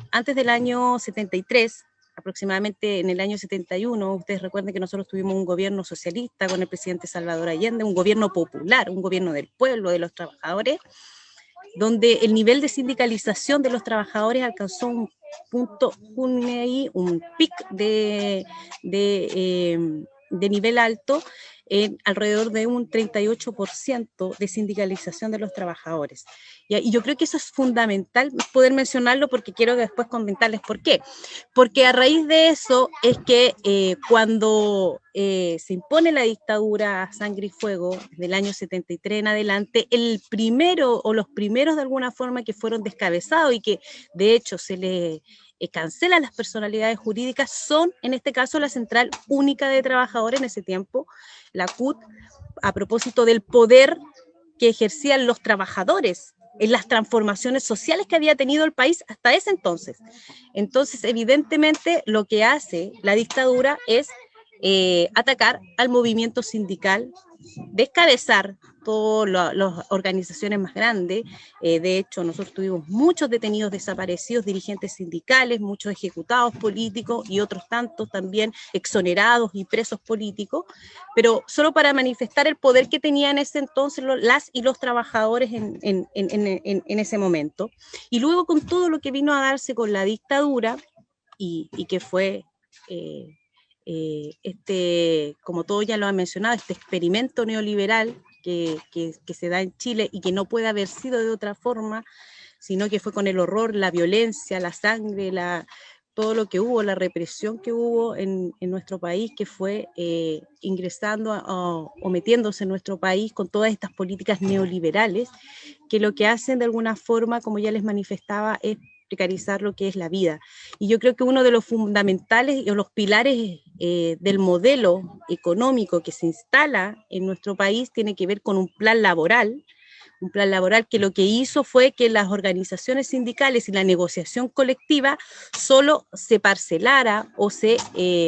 Antes del año 73, aproximadamente en el año 71, ustedes recuerden que nosotros tuvimos un gobierno socialista con el presidente Salvador Allende, un gobierno popular, un gobierno del pueblo, de los trabajadores, donde el nivel de sindicalización de los trabajadores alcanzó un punto, un pic de nivel alto, alrededor de un 38% de sindicalización de los trabajadores. Y yo creo que eso es fundamental poder mencionarlo porque quiero después comentarles por qué. Porque a raíz de eso es que cuando se impone la dictadura a sangre y fuego del año 73 en adelante, el primero o los primeros de alguna forma que fueron descabezados y que de hecho se le cancelan las personalidades jurídicas son, en este caso, la Central Única de Trabajadores en ese tiempo, la CUT, a propósito del poder que ejercían los trabajadores en las transformaciones sociales que había tenido el país hasta ese entonces. Entonces, evidentemente, lo que hace la dictadura es atacar al movimiento sindical descabezar todas las organizaciones más grandes. De hecho, nosotros tuvimos muchos detenidos desaparecidos, dirigentes sindicales, muchos ejecutados políticos y otros tantos también exonerados y presos políticos, pero solo para manifestar el poder que tenían en ese entonces las y los trabajadores en ese momento. Y luego con todo lo que vino a darse con la dictadura y que fue... como todos ya lo han mencionado, este experimento neoliberal que se da en Chile y que no puede haber sido de otra forma, sino que fue con el horror, la violencia, la sangre, todo lo que hubo, la represión que hubo en nuestro país, que fue ingresando o metiéndose en nuestro país con todas estas políticas neoliberales, que lo que hacen de alguna forma, como ya les manifestaba, es precarizar lo que es la vida. Y yo creo que uno de los fundamentales o los pilares del modelo económico que se instala en nuestro país tiene que ver con un plan laboral que lo que hizo fue que las organizaciones sindicales y la negociación colectiva solo se parcelara o se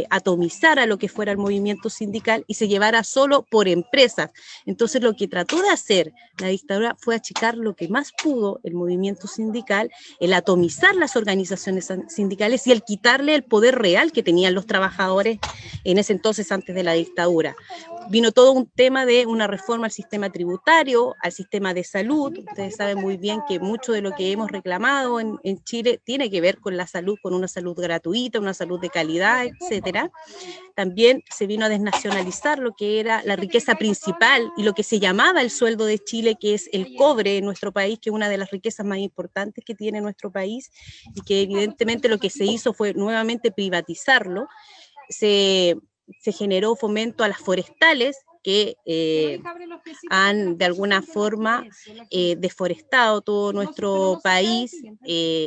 atomizara lo que fuera el movimiento sindical y se llevara solo por empresas. Entonces lo que trató de hacer la dictadura fue achicar lo que más pudo el movimiento sindical, el atomizar las organizaciones sindicales y el quitarle el poder real que tenían los trabajadores en ese entonces antes de la dictadura. Vino todo un tema de una reforma al sistema tributario, al sistema de salud. Ustedes saben muy bien que mucho de lo que hemos reclamado en Chile tiene que ver con la salud, con una salud gratuita, una salud de calidad, etcétera. También se vino a desnacionalizar lo que era la riqueza principal y lo que se llamaba el sueldo de Chile, que es el cobre en nuestro país, que es una de las riquezas más importantes que tiene nuestro país y que evidentemente lo que se hizo fue nuevamente privatizarlo. Se generó fomento a las forestales que han de alguna forma deforestado todo nuestro país,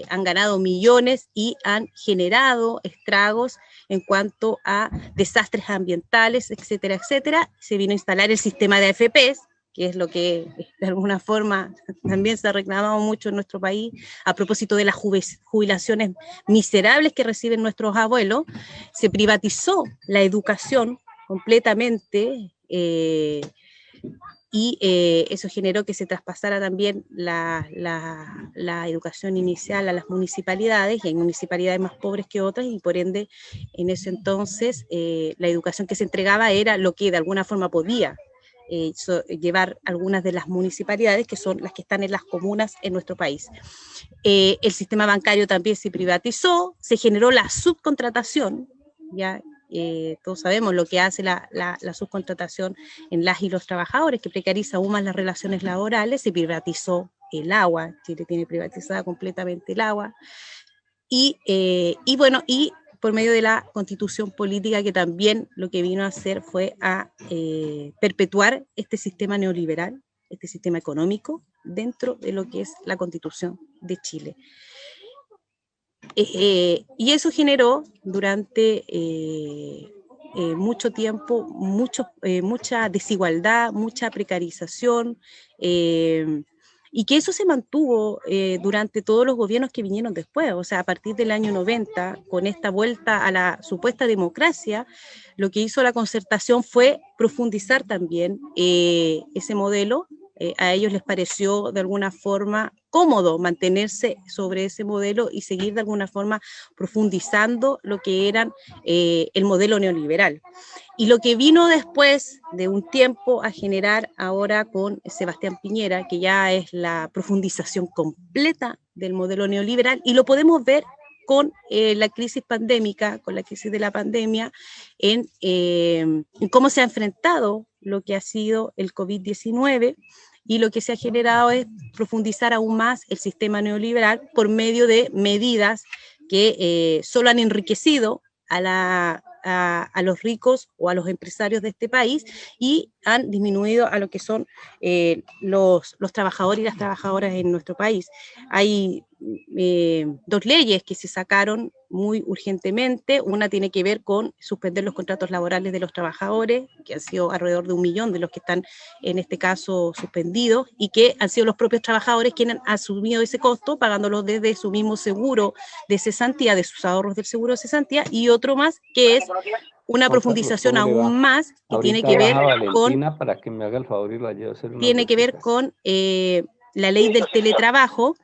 han ganado millones y han generado estragos en cuanto a desastres ambientales, etcétera, etcétera. Se vino a instalar el sistema de AFPs, que es lo que de alguna forma también se ha reclamado mucho en nuestro país, a propósito de las jubilaciones miserables que reciben nuestros abuelos. Se privatizó la educación completamente y eso generó que se traspasara también la educación inicial a las municipalidades, y hay municipalidades más pobres que otras, y por ende en ese entonces la educación que se entregaba era lo que de alguna forma podía llevar algunas de las municipalidades, que son las que están en las comunas en nuestro país. El sistema bancario también se privatizó, se generó la subcontratación, ya todos sabemos lo que hace la subcontratación en las y los trabajadores, que precariza aún más las relaciones laborales. Se privatizó el agua, Chile tiene privatizada completamente el agua, y bueno, y por medio de la constitución política, que también lo que vino a hacer fue a perpetuar este sistema neoliberal, este sistema económico, dentro de lo que es la Constitución de Chile. Y eso generó durante mucho tiempo mucha desigualdad, mucha precarización, y que eso se mantuvo durante todos los gobiernos que vinieron después. O sea, a partir del año 90, con esta vuelta a la supuesta democracia, lo que hizo la Concertación fue profundizar también ese modelo. A ellos les pareció de alguna forma cómodo mantenerse sobre ese modelo y seguir de alguna forma profundizando lo que eran el modelo neoliberal. Y lo que vino después de un tiempo a generar ahora con Sebastián Piñera, que ya es la profundización completa del modelo neoliberal, y lo podemos ver con la crisis pandémica, con la crisis de la pandemia, en cómo se ha enfrentado lo que ha sido el COVID-19, y lo que se ha generado es profundizar aún más el sistema neoliberal por medio de medidas que solo han enriquecido a los ricos o a los empresarios de este país, y han disminuido a lo que son los trabajadores y las trabajadoras en nuestro país. Hay dos leyes que se sacaron muy urgentemente. Una tiene que ver con suspender los contratos laborales de los trabajadores, que han sido alrededor de 1 millón de los que están en este caso suspendidos, y que han sido los propios trabajadores quienes han asumido ese costo, pagándolo desde su mismo seguro de cesantía, de sus ahorros del seguro de cesantía. Y otro más, que es una profundización aún más que tiene que ver con, para que me haga el favor y la lleve a hacer tiene que ver con la ley del teletrabajo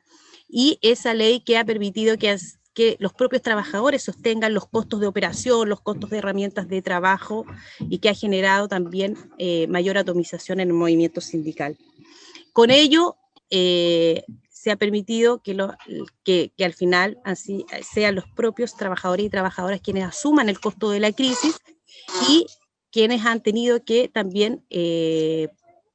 y esa ley que ha permitido que los propios trabajadores sostengan los costos de operación, los costos de herramientas de trabajo y que ha generado también mayor atomización en el movimiento sindical. Con ello, se ha permitido que al final así sean los propios trabajadores y trabajadoras quienes asuman el costo de la crisis y quienes han tenido que también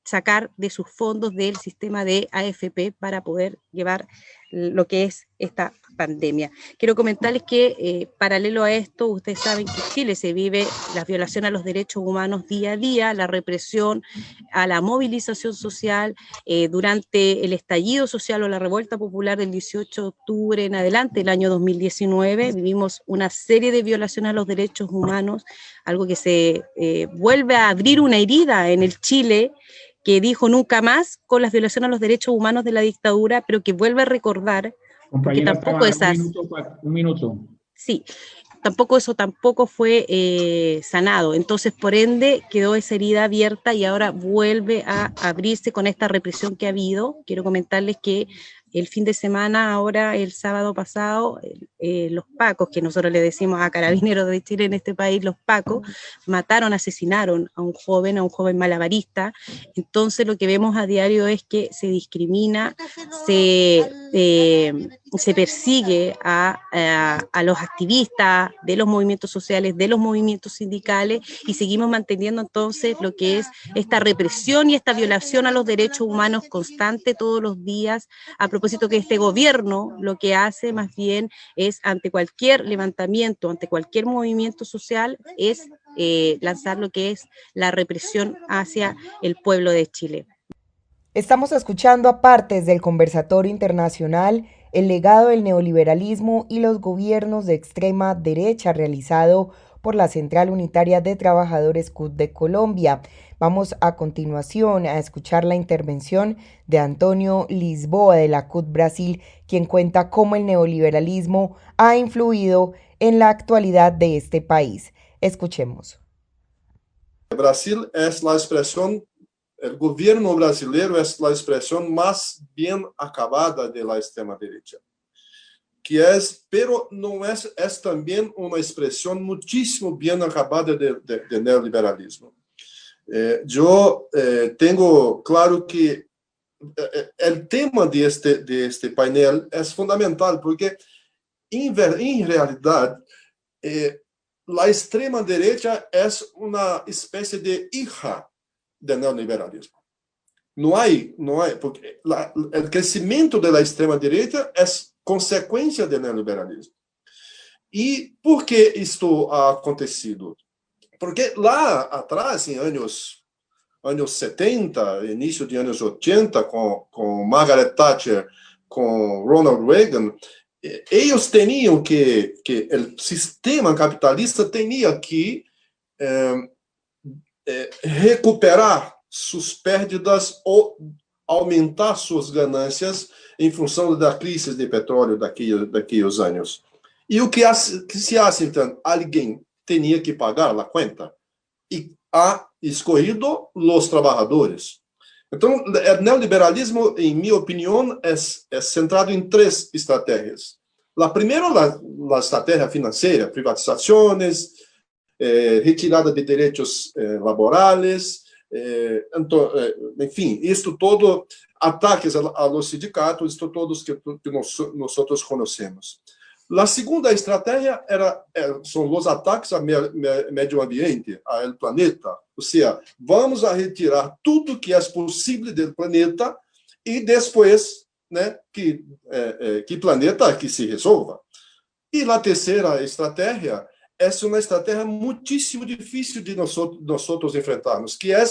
sacar de sus fondos del sistema de AFP para poder llevar lo que es esta pandemia. Quiero comentarles que paralelo a esto, ustedes saben que en Chile se vive la violación a los derechos humanos día a día, la represión a la movilización social, durante el estallido social o la revuelta popular del 18 de octubre en adelante, el año 2019, vivimos una serie de violaciones a los derechos humanos, algo que se vuelve a abrir una herida en el Chile que dijo nunca más con las violaciones a los derechos humanos de la dictadura, pero que vuelve a recordar que tampoco esas... Un minuto. Sí, tampoco fue sanado. Entonces, por ende, quedó esa herida abierta y ahora vuelve a abrirse con esta represión que ha habido. Quiero comentarles que el fin de semana, ahora el sábado pasado, los pacos, que nosotros le decimos a carabineros de Chile en este país, los pacos, asesinaron a un joven malabarista. Entonces lo que vemos a diario es que se discrimina, se persigue a los activistas de los movimientos sociales, de los movimientos sindicales, y seguimos manteniendo entonces lo que es esta represión y esta violación a los derechos humanos constante todos los días, a propósito que este gobierno lo que hace más bien es, ante cualquier levantamiento, ante cualquier movimiento social, es lanzar lo que es la represión hacia el pueblo de Chile. Estamos escuchando a partes del conversatorio internacional El legado del neoliberalismo y los gobiernos de extrema derecha realizado por la Central Unitaria de Trabajadores CUT de Colombia. Vamos a continuación a escuchar la intervención de Antonio Lisboa de la CUT Brasil, quien cuenta cómo el neoliberalismo ha influido en la actualidad de este país. Escuchemos. Brasil es la expresión, el gobierno brasileño es la expresión más bien acabada de la extrema derecha. Pero no es también una expresión muchísimo bien acabada de neoliberalismo. Yo tengo claro que el tema de este panel es fundamental porque en realidad la extrema derecha es una especie de hija del neoliberalismo. No hay, porque el crecimiento de la extrema derecha es consecuencia del neoliberalismo. ¿Y por qué esto ha acontecido? Porque lá atrás, en años 70, inicio de años 80, con Margaret Thatcher, con Ronald Reagan, ellos tenían que el sistema capitalista tenía que recuperar sus pérdidas ou aumentar suas ganâncias em função da crise de petróleo daqueles anos. E o que se hace, então? Alguém tinha que pagar a conta e ha escolhido os trabalhadores. Então, o neoliberalismo, em minha opinião, é centrado em três estratégias. A primeira, a estratégia financeira, privatizações, retirada de direitos laborais, enfim, isto todo, ataques a los sindicatos, isto todos que nós conhecemos. A segunda estratégia são os ataques ao meio ambiente, ao planeta, ou seja, vamos a retirar tudo que é possível do planeta e depois, né, que planeta que se resolva. E a terceira estratégia é uma estratégia muitíssimo difícil de nós enfrentarmos, que é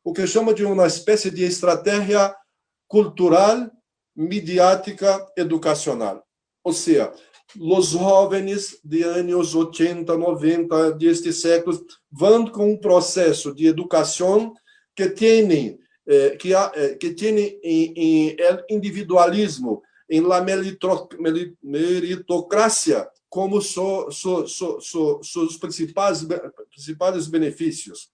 o que chama de uma espécie de estratégia cultural, midiática, educacional. Ou seja, os jovens de anos 80, 90 deste século vão com um processo de educação que tem em individualismo, em la meritocracia como seus principais benefícios.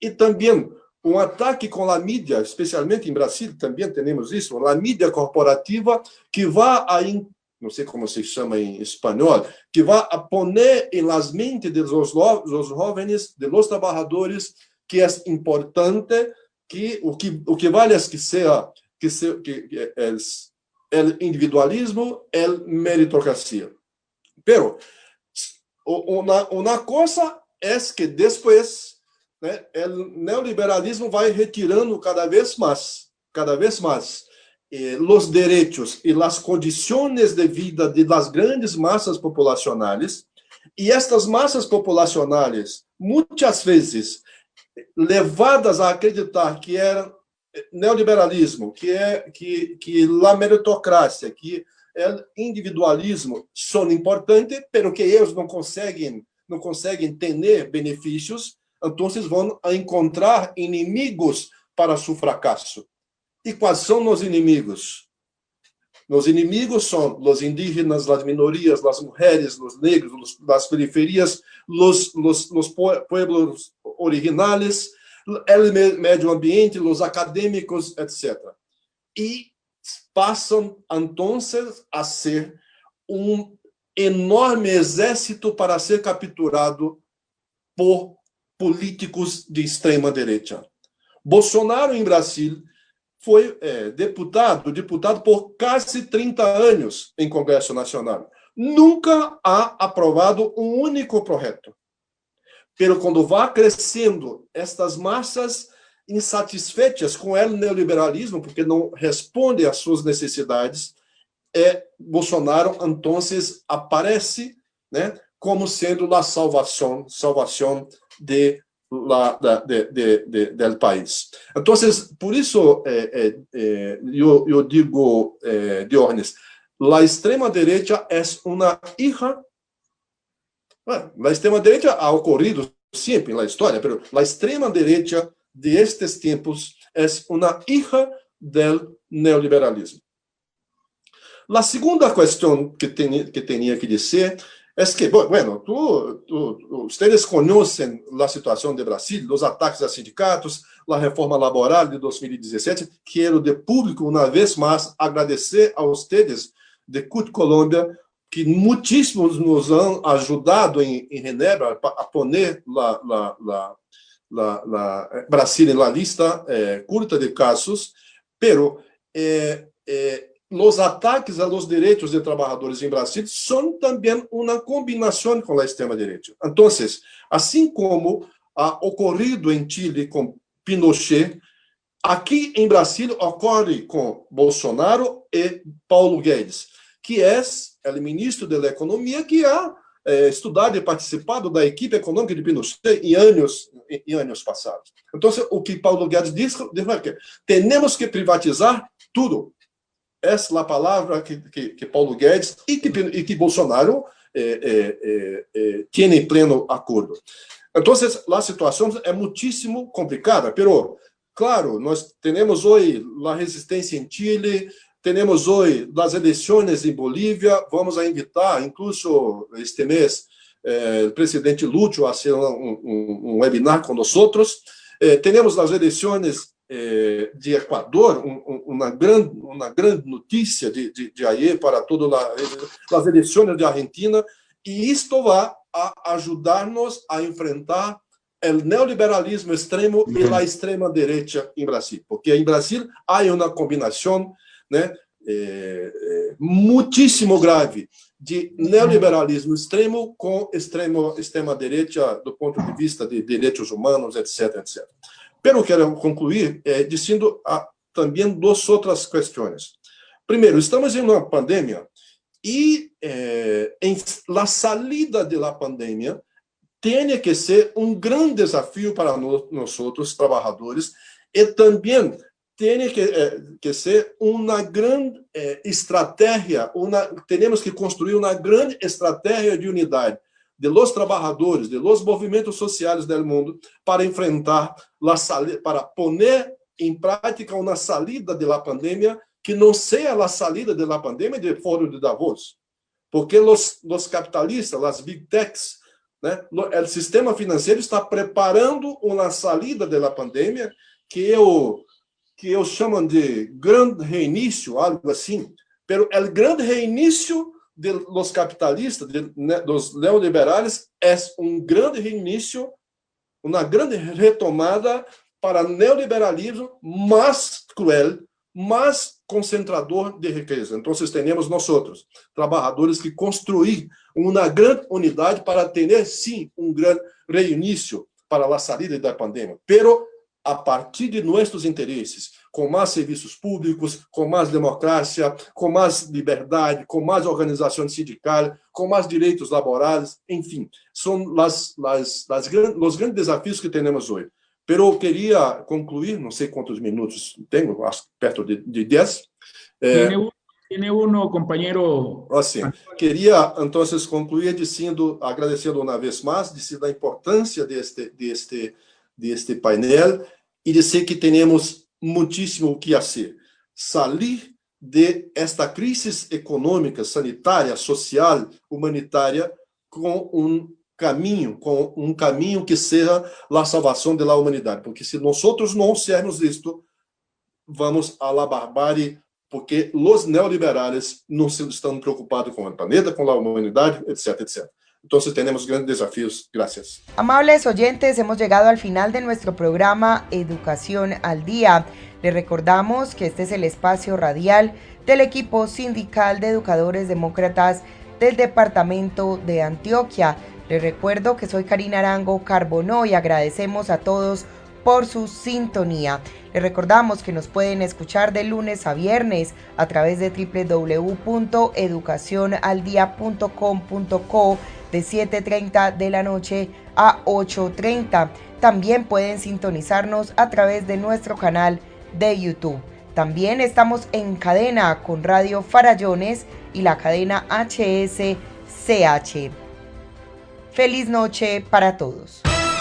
E também um ataque com a mídia, especialmente em Brasil, também temos isso, a mídia corporativa que vai a, não sei como se chama em espanhol, que vai a poner em las mentes dos jovens, dos trabalhadores, que é importante que o que vale é que seja o individualismo, a meritocracia. Pero uma coisa é que depois, né, o neoliberalismo vai retirando cada vez mais os direitos e as condições de vida das grandes massas populacionais, e estas massas populacionais, muitas vezes, levadas a acreditar que era neoliberalismo, que a meritocracia, que o individualismo são importantes, pero que eles não conseguem ter benefícios, então vão encontrar inimigos para seu fracasso. E quais são os inimigos? Os inimigos são os indígenas, as minorias, as mulheres, os negros, as periferias, os pueblos originais, o meio ambiente, os acadêmicos, etc. E passam, então, a ser um enorme exército para ser capturado por políticos de extrema-direita. Bolsonaro, em Brasil, foi deputado por quase 30 anos em Congresso Nacional. Nunca ha aprovado um único projeto. Pero quando vai crescendo estas massas insatisfeitas com o neoliberalismo, porque não responde às suas necessidades, Bolsonaro, então, aparece, né, como sendo a salvação do país. Então, por isso, eu digo, Diógenes, a extrema-direita é uma hija. A extrema-direita ha ocorrido sempre na história, mas a extrema-direita de estes tempos é uma hija do neoliberalismo. A segunda questão que tinha que dizer é que, bueno, vocês conhecem a situação de Brasil, os ataques a sindicatos, a reforma laboral de 2017. Quero de público, uma vez mais, agradecer a vocês de CUT Colômbia, que muitíssimos nos han ajudado em Genebra a poner Brasil na lista curta de casos, pero os ataques aos direitos de trabalhadores em Brasil são também uma combinação com a extrema-direita. Então, assim como ha ocorrido em Chile com Pinochet, aqui em Brasil ocorre com Bolsonaro e Paulo Guedes, que é o ministro da Economia, que ha estudado e participado da equipe econômica de Pinochet em anos passados. Então, o que Paulo Guedes disse é que temos que privatizar tudo. Essa é a palavra que Paulo Guedes e que Bolsonaro têm em pleno acordo. Então, a situação é muitíssimo complicada, mas, claro, nós temos hoje a resistência em Chile, temos hoje as eleições em Bolívia, vamos a invitar, incluso este mês, o presidente Lúcio a fazer um webinar com nós. Temos as eleições de Equador, uma grande notícia de ayer para todas as eleições de Argentina, e isto vai ajudar-nos a enfrentar o neoliberalismo extremo e a extrema-direita em Brasil, porque em Brasil há uma combinação, né, muitíssimo grave de neoliberalismo extremo com extrema-direita do ponto de vista de direitos humanos, etc, etc. Pero quero concluir dizendo também duas outras questões. Primeiro, estamos em uma pandemia e a saída da pandemia tem que ser um grande desafio para nós outros trabalhadores e também tem que ser uma grande estratégia, temos que construir uma grande estratégia de unidade de los trabalhadores, de los movimentos sociais do mundo para enfrentar, para poner em prática uma saída da pandemia que não seja a saída da pandemia de Fórum de Davos, porque los capitalistas, las big techs, né, o sistema financeiro está preparando uma saída da pandemia que eu chamo de grande reinício, algo assim. Pero o grande reinício dos capitalistas, dos neoliberais, é grande reinício, uma grande retomada para o neoliberalismo mais cruel, mais concentrador de riqueza. Então, temos nós, trabalhadores, que construir uma grande unidade para ter, sim, grande reinício para a saída da pandemia. Pero a partir de nossos interesses, com mais serviços públicos, com mais democracia, com mais liberdade, com mais organização sindical, com mais direitos laborais, enfim, são os grandes desafios que temos hoje. Pero eu queria concluir, não sei quantos minutos tenho, acho perto de 10. Tiene uno, compañero. Assim, queria, então, concluir agradecendo uma vez mais, dizendo a importância deste painel e dizer que temos muitíssimo o que fazer. Sair de esta crise econômica, sanitária, social, humanitária, com um caminho que seja a salvação da humanidade. Porque se nós não fizermos isto, vamos à barbárie, porque os neoliberais não estão preocupados com o planeta, com a humanidade, etc, etc. Entonces tenemos grandes desafíos. Gracias. Amables oyentes, hemos llegado al final de nuestro programa Educación al Día. Les recordamos que este es el espacio radial del equipo sindical de educadores demócratas del departamento de Antioquia. Les recuerdo que soy Karina Arango Carbonó y agradecemos a todos por su sintonía. Les recordamos que nos pueden escuchar de lunes a viernes a través de www.educacionaldia.com.co de 7:30 de la noche a 8:30. También pueden sintonizarnos a través de nuestro canal de YouTube. También estamos en cadena con Radio Farallones y la cadena HSCH. Feliz noche para todos.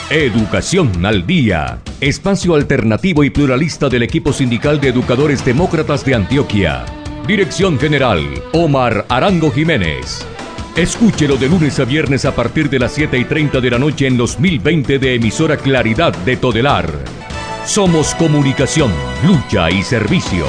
Educación al Día, espacio alternativo y pluralista del equipo sindical de educadores demócratas de Antioquia. Dirección General, Omar Arango Jiménez. Escúchelo de lunes a viernes a partir de las 7:30 de la noche en los 1020 de emisora Claridad de Todelar. Somos comunicación, lucha y servicio.